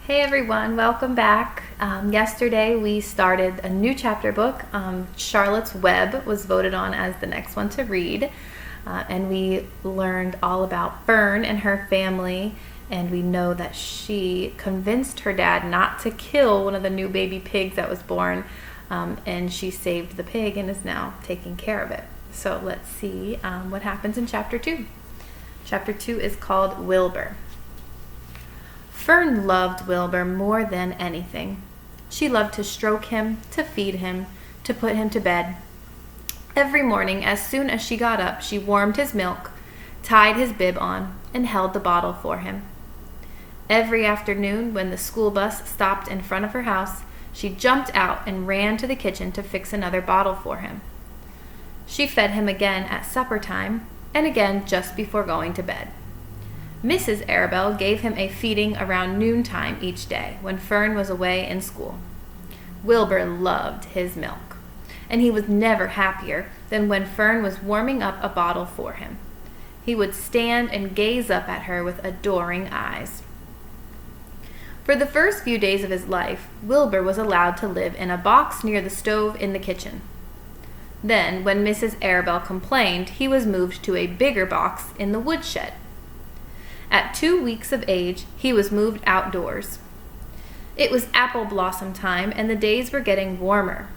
Hey everyone, welcome back. Yesterday we started a new chapter book. Charlotte's Web was voted on as the next one to read. And we learned all about Fern and her family. And we know that she convinced her dad not to kill one of the new baby pigs that was born. And she saved the pig and is now taking care of it. So let's see what happens in chapter 2. Chapter 2 is called Wilbur. Fern loved Wilbur more than anything. She loved to stroke him, to feed him, to put him to bed. Every morning, as soon as she got up, she warmed his milk, tied his bib on, and held the bottle for him. Every afternoon, when the school bus stopped in front of her house, she jumped out and ran to the kitchen to fix another bottle for him. She fed him again at supper time, and again just before going to bed. Mrs. Arabelle gave him a feeding around noontime each day when Fern was away in school. Wilbur loved his milk, and he was never happier than when Fern was warming up a bottle for him. He would stand and gaze up at her with adoring eyes. For the first few days of his life, Wilbur was allowed to live in a box near the stove in the kitchen. Then, when Mrs. Arabelle complained, he was moved to a bigger box in the woodshed. At 2 weeks of age, he was moved outdoors. It was apple blossom time, and the days were getting warmer.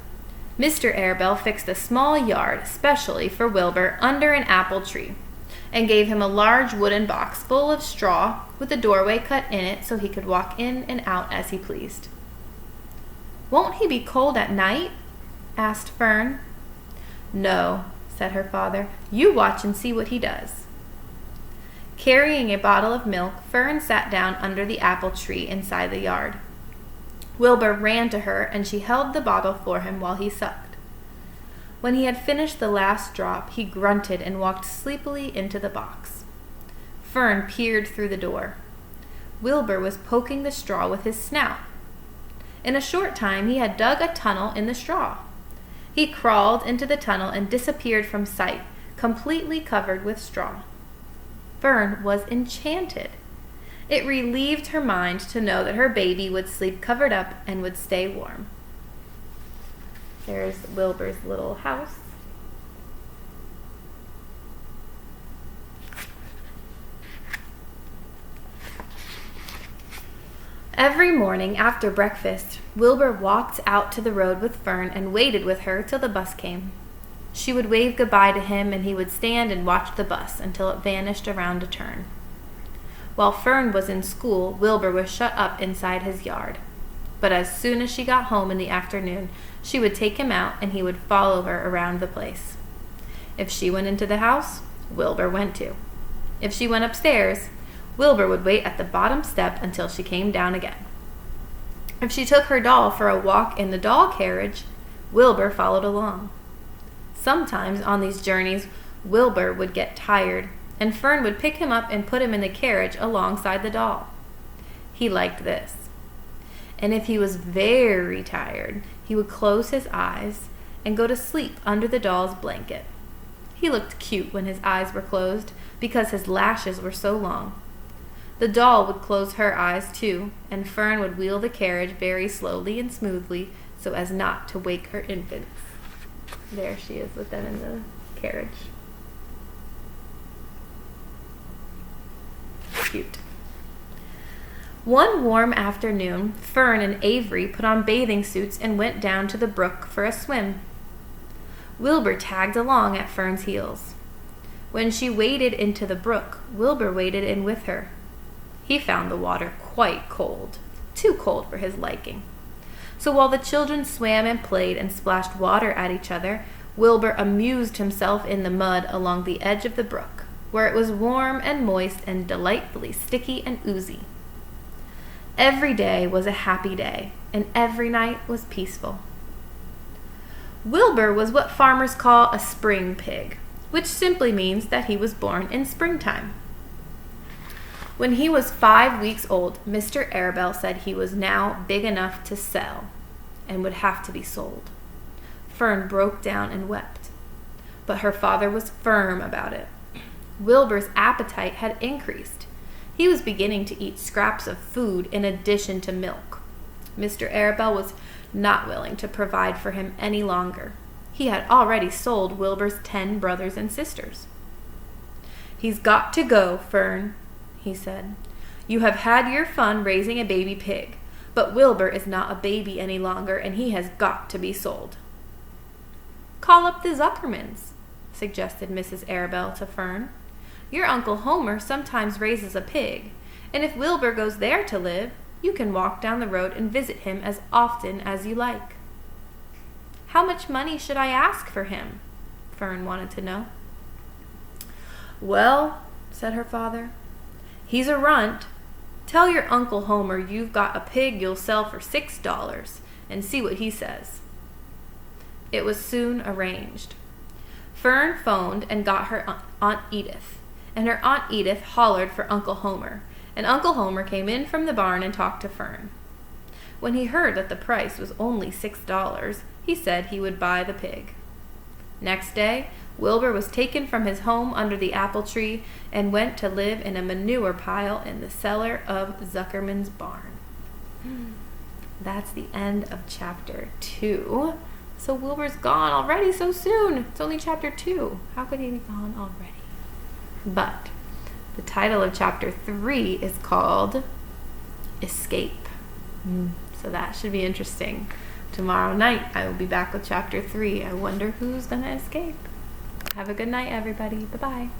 Mr. Arabelle fixed a small yard specially for Wilbur under an apple tree, and gave him a large wooden box full of straw with a doorway cut in it so he could walk in and out as he pleased. "Won't he be cold at night?" asked Fern. "No," said her father. "You watch and see what he does." Carrying a bottle of milk, Fern sat down under the apple tree inside the yard. Wilbur ran to her, and she held the bottle for him while he sucked. When he had finished the last drop, he grunted and walked sleepily into the box. Fern peered through the door. Wilbur was poking the straw with his snout. In a short time, he had dug a tunnel in the straw. He crawled into the tunnel and disappeared from sight, completely covered with straw. Fern was enchanted. It relieved her mind to know that her baby would sleep covered up and would stay warm. There's Wilbur's little house. Every morning after breakfast, Wilbur walked out to the road with Fern and waited with her till the bus came. She would wave goodbye to him, and he would stand and watch the bus until it vanished around a turn. While Fern was in school, Wilbur was shut up inside his yard. But as soon as she got home in the afternoon, she would take him out, and he would follow her around the place. If she went into the house, Wilbur went too. If she went upstairs, Wilbur would wait at the bottom step until she came down again. If she took her doll for a walk in the doll carriage, Wilbur followed along. Sometimes on these journeys, Wilbur would get tired, and Fern would pick him up and put him in the carriage alongside the doll. He liked this. And if he was very tired, he would close his eyes and go to sleep under the doll's blanket. He looked cute when his eyes were closed because his lashes were so long. The doll would close her eyes too, and Fern would wheel the carriage very slowly and smoothly so as not to wake her infants. There she is with them in the carriage. Cute. One warm afternoon, Fern and Avery put on bathing suits and went down to the brook for a swim. Wilbur tagged along at Fern's heels. When she waded into the brook, Wilbur waded in with her. He found the water quite cold, too cold for his liking. So while the children swam and played and splashed water at each other, Wilbur amused himself in the mud along the edge of the brook, where it was warm and moist and delightfully sticky and oozy. Every day was a happy day, and every night was peaceful. Wilbur was what farmers call a spring pig, which simply means that he was born in springtime. When he was 5 weeks old, Mr. Arabelle said he was now big enough to sell and would have to be sold. Fern broke down and wept, but her father was firm about it. Wilbur's appetite had increased. He He was beginning to eat scraps of food in addition to milk. Mr. Arabelle was not willing to provide for him any longer. He had already sold Wilbur's 10 brothers and sisters. "He's got to go, Fern," he said. "You have had your fun raising a baby pig, but Wilbur is not a baby any longer, and he has got to be sold." "Call up the Zuckermans," suggested Mrs. Arabelle to Fern. "Your Uncle Homer sometimes raises a pig, and if Wilbur goes there to live, you can walk down the road and visit him as often as you like." "How much money should I ask for him?" Fern wanted to know. "Well," said her father, "he's a runt. Tell your Uncle Homer you've got a pig you'll sell for $6 and see what he says." It was soon arranged. Fern phoned and got her Aunt Edith, and her Aunt Edith hollered for Uncle Homer, and Uncle Homer came in from the barn and talked to Fern. When he heard that the price was only $6, he said he would buy the pig. Next day, Wilbur was taken from his home under the apple tree and went to live in a manure pile in the cellar of Zuckerman's barn. That's the end of chapter 2. So Wilbur's gone already so soon. It's only chapter 2. How could he be gone already? But the title of chapter 3 is called Escape. So that should be interesting. Tomorrow night I will be back with chapter 3. I wonder who's going to escape. Have a good night, everybody. Bye-bye.